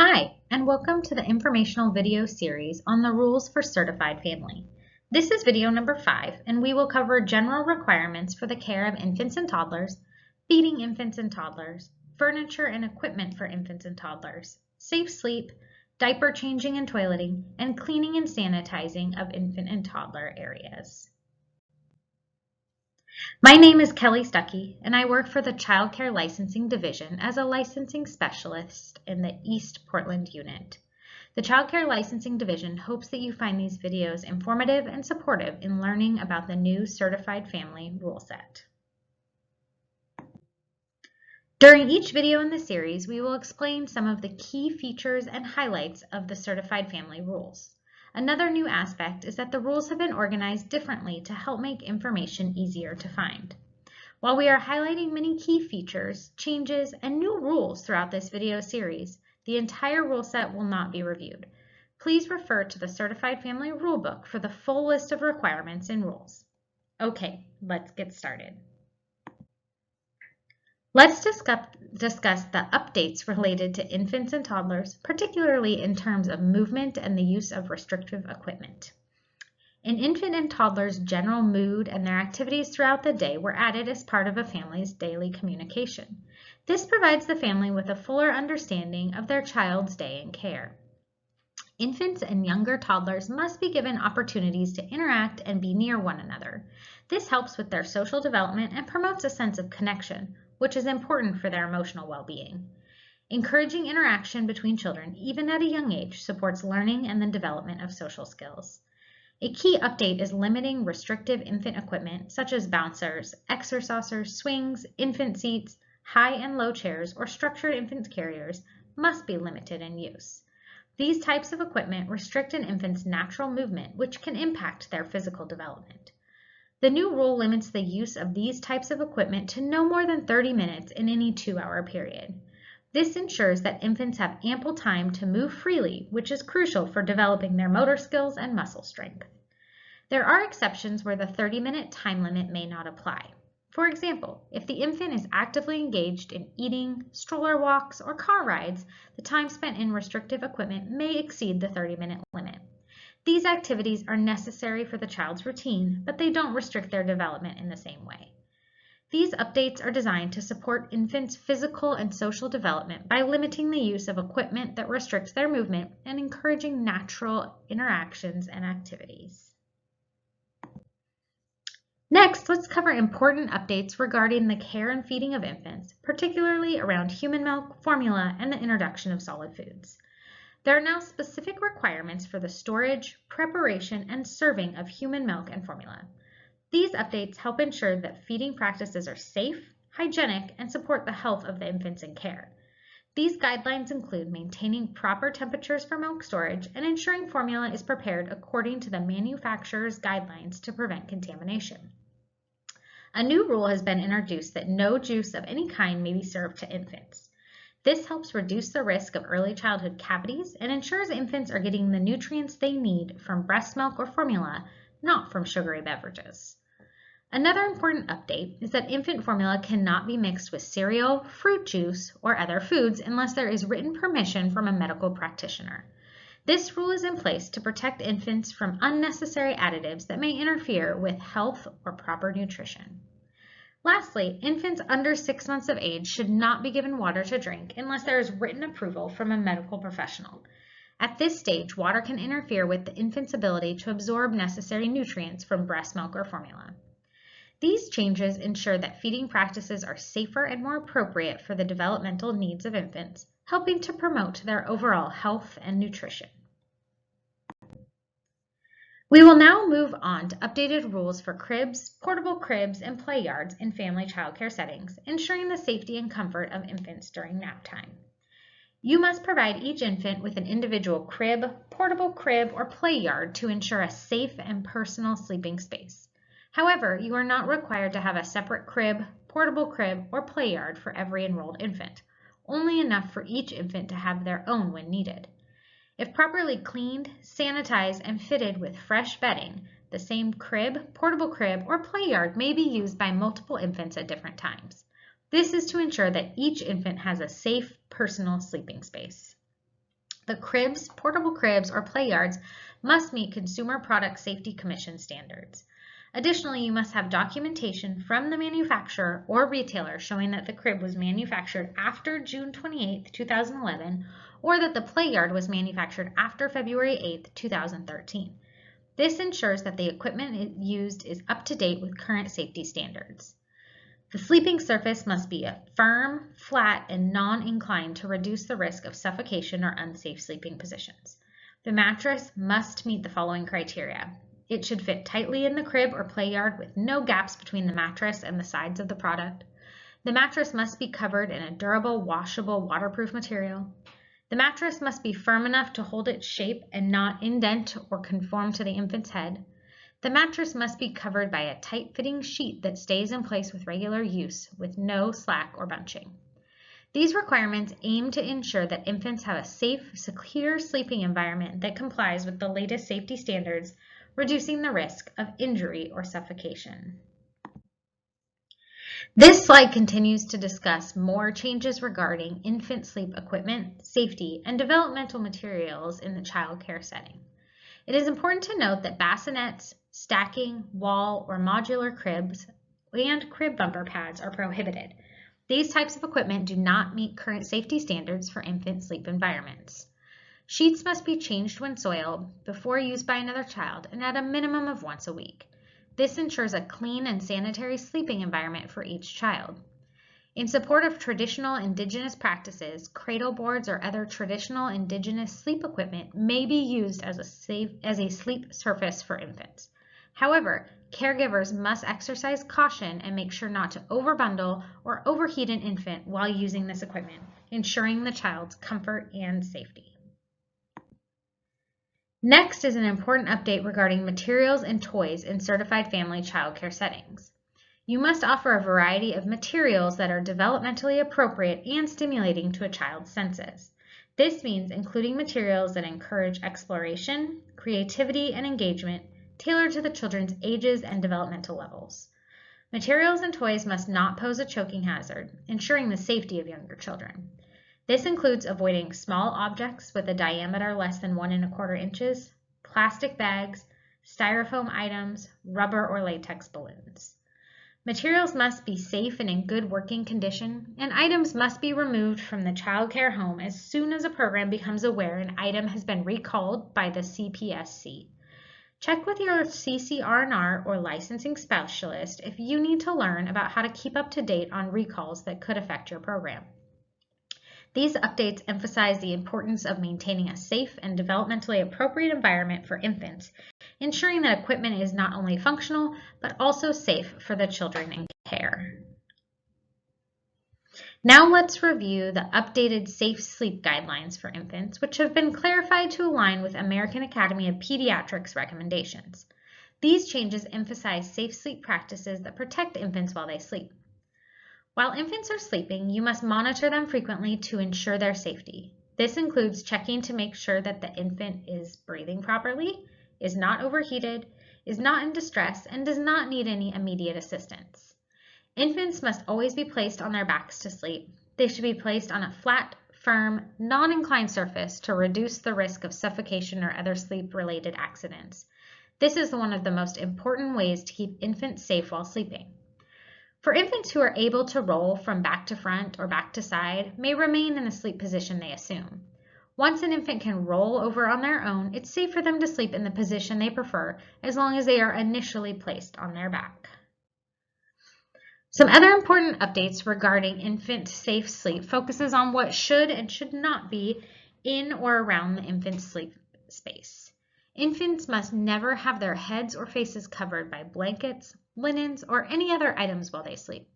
Hi, and welcome to the informational video series on the rules for certified family. This is video number 5, and we will cover general requirements for the care of infants and toddlers, feeding infants and toddlers, furniture and equipment for infants and toddlers, safe sleep, diaper changing and toileting, and cleaning and sanitizing of infant and toddler areas. My name is Kelly Stuckey, and I work for the Child Care Licensing Division as a licensing specialist in the East Portland unit. The Child Care Licensing Division hopes that you find these videos informative and supportive in learning about the new Certified Family rule set. During each video in the series, we will explain some of the key features and highlights of the Certified Family rules. Another new aspect is that the rules have been organized differently to help make information easier to find. While we are highlighting many key features, changes, and new rules throughout this video series, the entire rule set will not be reviewed. Please refer to the Certified Family Rulebook for the full list of requirements and rules. Okay, let's get started. Let's discuss the updates related to infants and toddlers, particularly in terms of movement and the use of restrictive equipment. An infant and toddler's general mood and their activities throughout the day were added as part of a family's daily communication. This provides the family with a fuller understanding of their child's day and care. Infants and younger toddlers must be given opportunities to interact and be near one another. This helps with their social development and promotes a sense of connection, which is important for their emotional well-being. Encouraging interaction between children, even at a young age, supports learning and the development of social skills. A key update is limiting restrictive infant equipment such as bouncers, exercisers, swings, infant seats, high and low chairs, or structured infant carriers must be limited in use. These types of equipment restrict an infant's natural movement, which can impact their physical development. The new rule limits the use of these types of equipment to no more than 30 minutes in any 2-hour period. This ensures that infants have ample time to move freely, which is crucial for developing their motor skills and muscle strength. There are exceptions where the 30-minute time limit may not apply. For example, if the infant is actively engaged in eating, stroller walks, or car rides, the time spent in restrictive equipment may exceed the 30-minute limit. These activities are necessary for the child's routine, but they don't restrict their development in the same way. These updates are designed to support infants' physical and social development by limiting the use of equipment that restricts their movement and encouraging natural interactions and activities. Next, let's cover important updates regarding the care and feeding of infants, particularly around human milk, formula, and the introduction of solid foods. There are now specific requirements for the storage, preparation, and serving of human milk and formula. These updates help ensure that feeding practices are safe, hygienic, and support the health of the infants in care. These guidelines include maintaining proper temperatures for milk storage and ensuring formula is prepared according to the manufacturer's guidelines to prevent contamination. A new rule has been introduced that no juice of any kind may be served to infants. This helps reduce the risk of early childhood cavities and ensures infants are getting the nutrients they need from breast milk or formula, not from sugary beverages. Another important update is that infant formula cannot be mixed with cereal, fruit juice, or other foods unless there is written permission from a medical practitioner. This rule is in place to protect infants from unnecessary additives that may interfere with health or proper nutrition. Lastly, infants under 6 months of age should not be given water to drink unless there is written approval from a medical professional. At this stage, water can interfere with the infant's ability to absorb necessary nutrients from breast milk or formula. These changes ensure that feeding practices are safer and more appropriate for the developmental needs of infants, helping to promote their overall health and nutrition. We will now move on to updated rules for cribs, portable cribs, and play yards in family child care settings, ensuring the safety and comfort of infants during nap time. You must provide each infant with an individual crib, portable crib, or play yard to ensure a safe and personal sleeping space. However, you are not required to have a separate crib, portable crib, or play yard for every enrolled infant, only enough for each infant to have their own when needed. If properly cleaned, sanitized, and fitted with fresh bedding, the same crib, portable crib, or play yard may be used by multiple infants at different times. This is to ensure that each infant has a safe, personal sleeping space. But cribs, portable cribs, or play yards must meet Consumer Product Safety Commission standards. Additionally, you must have documentation from the manufacturer or retailer showing that the crib was manufactured after June 28, 2011, or that the play yard was manufactured after February 8, 2013. This ensures that the equipment used is up to date with current safety standards. The sleeping surface must be firm, flat, and non-inclined to reduce the risk of suffocation or unsafe sleeping positions. The mattress must meet the following criteria. It should fit tightly in the crib or play yard with no gaps between the mattress and the sides of the product. The mattress must be covered in a durable, washable, waterproof material. The mattress must be firm enough to hold its shape and not indent or conform to the infant's head. The mattress must be covered by a tight-fitting sheet that stays in place with regular use, with no slack or bunching. These requirements aim to ensure that infants have a safe, secure sleeping environment that complies with the latest safety standards, reducing the risk of injury or suffocation. This slide continues to discuss more changes regarding infant sleep equipment, safety, and developmental materials in the child care setting. It is important to note that bassinets, stacking, wall, or modular cribs, and crib bumper pads are prohibited. These types of equipment do not meet current safety standards for infant sleep environments. Sheets must be changed when soiled, before use by another child, and at a minimum of once a week. This ensures a clean and sanitary sleeping environment for each child. In support of traditional indigenous practices, cradle boards or other traditional indigenous sleep equipment may be used as a sleep surface for infants. However, caregivers must exercise caution and make sure not to overbundle or overheat an infant while using this equipment, ensuring the child's comfort and safety. Next is an important update regarding materials and toys in certified family child care settings. You must offer a variety of materials that are developmentally appropriate and stimulating to a child's senses. This means including materials that encourage exploration, creativity, and engagement, tailored to the children's ages and developmental levels. Materials and toys must not pose a choking hazard, ensuring the safety of younger children. This includes avoiding small objects with a diameter less than 1 1/4 inches, plastic bags, styrofoam items, rubber or latex balloons. Materials must be safe and in good working condition, and items must be removed from the child care home as soon as a program becomes aware an item has been recalled by the CPSC. Check with your CCR&R or licensing specialist if you need to learn about how to keep up to date on recalls that could affect your program. These updates emphasize the importance of maintaining a safe and developmentally appropriate environment for infants, ensuring that equipment is not only functional, but also safe for the children in care. Now let's review the updated safe sleep guidelines for infants, which have been clarified to align with American Academy of Pediatrics recommendations. These changes emphasize safe sleep practices that protect infants while they sleep. While infants are sleeping, you must monitor them frequently to ensure their safety. This includes checking to make sure that the infant is breathing properly, is not overheated, is not in distress, and does not need any immediate assistance. Infants must always be placed on their backs to sleep. They should be placed on a flat, firm, non-inclined surface to reduce the risk of suffocation or other sleep-related accidents. This is one of the most important ways to keep infants safe while sleeping. For infants who are able to roll from back to front or back to side, may remain in the sleep position they assume. Once an infant can roll over on their own, it's safe for them to sleep in the position they prefer as long as they are initially placed on their back. Some other important updates regarding infant safe sleep focuses on what should and should not be in or around the infant's sleep space. Infants must never have their heads or faces covered by blankets, linens, or any other items while they sleep.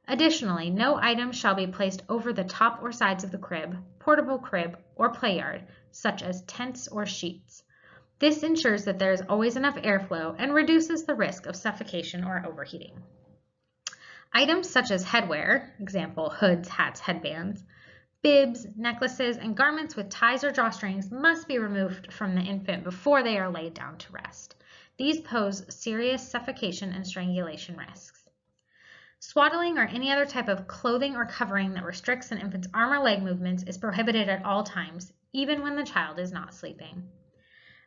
Additionally, no items shall be placed over the top or sides of the crib, portable crib, or play yard, such as tents or sheets. This ensures that there is always enough airflow and reduces the risk of suffocation or overheating. Items such as headwear, example hoods, hats, headbands, bibs, necklaces, and garments with ties or drawstrings must be removed from the infant before they are laid down to rest. These pose serious suffocation and strangulation risks. Swaddling or any other type of clothing or covering that restricts an infant's arm or leg movements is prohibited at all times, even when the child is not sleeping.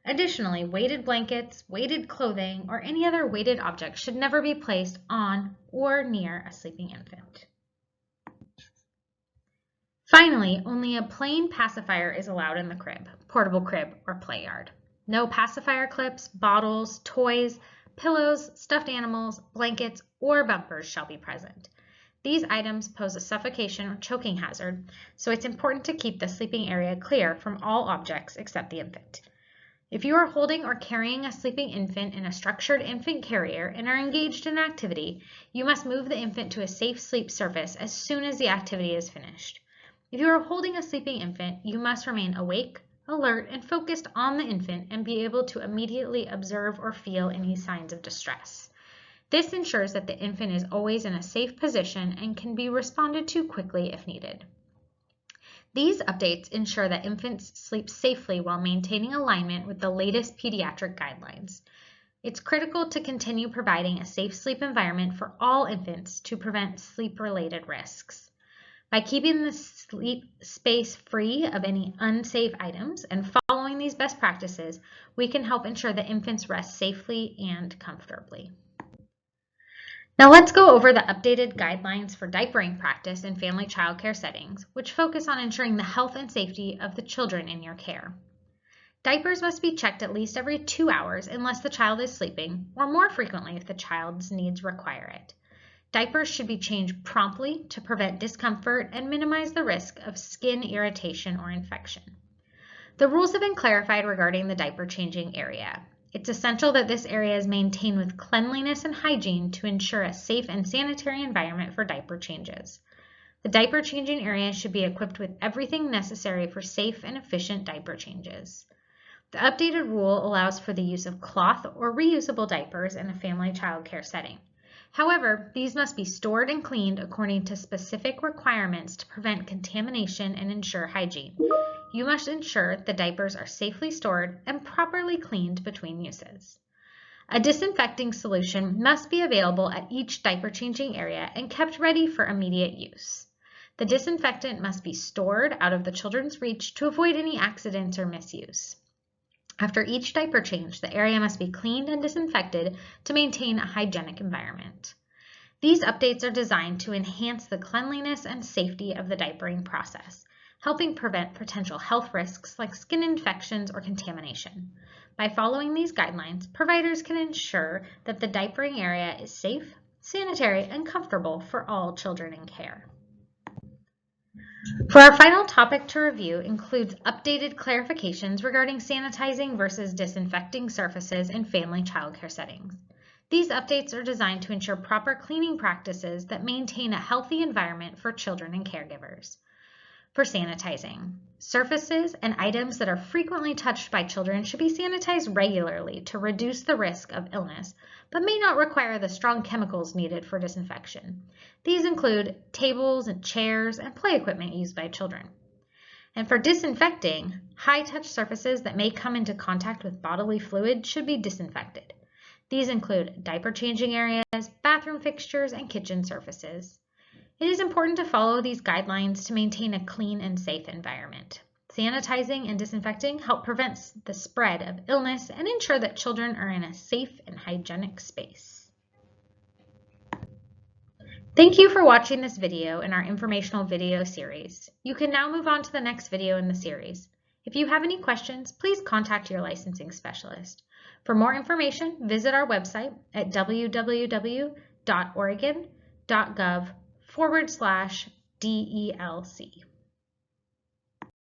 Additionally, weighted blankets, weighted clothing, or any other weighted object should never be placed on or near a sleeping infant. Finally, only a plain pacifier is allowed in the crib, portable crib, or play yard. No pacifier clips, bottles, toys, pillows, stuffed animals, blankets, or bumpers shall be present. These items pose a suffocation or choking hazard, so it's important to keep the sleeping area clear from all objects except the infant. If you are holding or carrying a sleeping infant in a structured infant carrier and are engaged in an activity, you must move the infant to a safe sleep surface as soon as the activity is finished. If you are holding a sleeping infant, you must remain awake, alert, and focused on the infant and be able to immediately observe or feel any signs of distress. This ensures that the infant is always in a safe position and can be responded to quickly if needed. These updates ensure that infants sleep safely while maintaining alignment with the latest pediatric guidelines. It's critical to continue providing a safe sleep environment for all infants to prevent sleep-related risks. By keeping the sleep space free of any unsafe items and following these best practices, we can help ensure that infants rest safely and comfortably. Now let's go over the updated guidelines for diapering practice in family child care settings, which focus on ensuring the health and safety of the children in your care. Diapers must be checked at least every 2 hours unless the child is sleeping, or more frequently if the child's needs require it. Diapers should be changed promptly to prevent discomfort and minimize the risk of skin irritation or infection. The rules have been clarified regarding the diaper changing area. It's essential that this area is maintained with cleanliness and hygiene to ensure a safe and sanitary environment for diaper changes. The diaper changing area should be equipped with everything necessary for safe and efficient diaper changes. The updated rule allows for the use of cloth or reusable diapers in a family child care setting. However, these must be stored and cleaned according to specific requirements to prevent contamination and ensure hygiene. You must ensure the diapers are safely stored and properly cleaned between uses. A disinfecting solution must be available at each diaper changing area and kept ready for immediate use. The disinfectant must be stored out of the children's reach to avoid any accidents or misuse. After each diaper change, the area must be cleaned and disinfected to maintain a hygienic environment. These updates are designed to enhance the cleanliness and safety of the diapering process, helping prevent potential health risks like skin infections or contamination. By following these guidelines, providers can ensure that the diapering area is safe, sanitary, and comfortable for all children in care. For our final topic to review includes updated clarifications regarding sanitizing versus disinfecting surfaces in family child care settings. These updates are designed to ensure proper cleaning practices that maintain a healthy environment for children and caregivers. For sanitizing, surfaces and items that are frequently touched by children should be sanitized regularly to reduce the risk of illness, but may not require the strong chemicals needed for disinfection. These include tables and chairs and play equipment used by children. And for disinfecting, high-touch surfaces that may come into contact with bodily fluid should be disinfected. These include diaper changing areas, bathroom fixtures, and kitchen surfaces. It is important to follow these guidelines to maintain a clean and safe environment. Sanitizing and disinfecting help prevent the spread of illness and ensure that children are in a safe and hygienic space. Thank you for watching this video in our informational video series. You can now move on to the next video in the series. If you have any questions, please contact your licensing specialist. For more information, visit our website at www.oregon.gov/DELC.